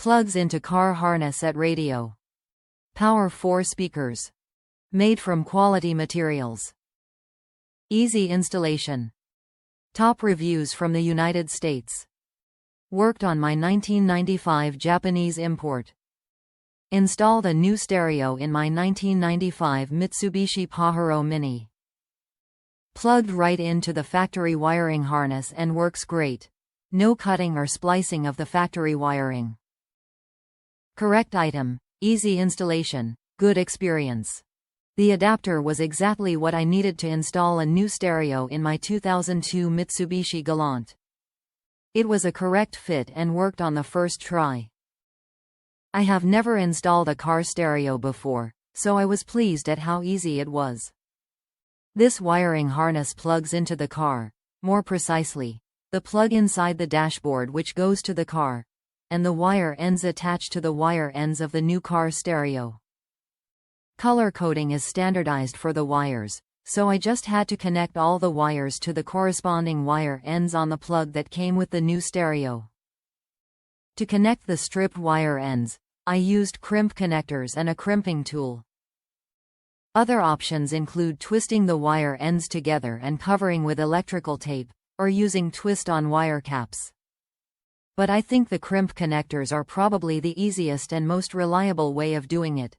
Plugs into car harness at radio. Power 4 speakers. Made from quality materials. Easy installation. Top reviews from the United States. Worked on my 1995 Japanese import. Installed a new stereo in my 1995 Mitsubishi Pajero Mini. Plugged right into the factory wiring harness and works great. No cutting or splicing of the factory wiring. Correct item, easy installation, good experience. The adapter was exactly what I needed to install a new stereo in my 2002 Mitsubishi Galant. It was a correct fit and worked on the first try. I have never installed a car stereo before, so I was pleased at how easy it was. This wiring harness plugs into the car, more precisely, the plug inside the dashboard which goes to the car, and the wire ends attached to the wire ends of the new car stereo. Color coding is standardized for the wires, so I just had to connect all the wires to the corresponding wire ends on the plug that came with the new stereo. To connect the stripped wire ends, I used crimp connectors and a crimping tool. Other options include twisting the wire ends together and covering with electrical tape, or using twist-on wire caps. But I think the crimp connectors are probably the easiest and most reliable way of doing it.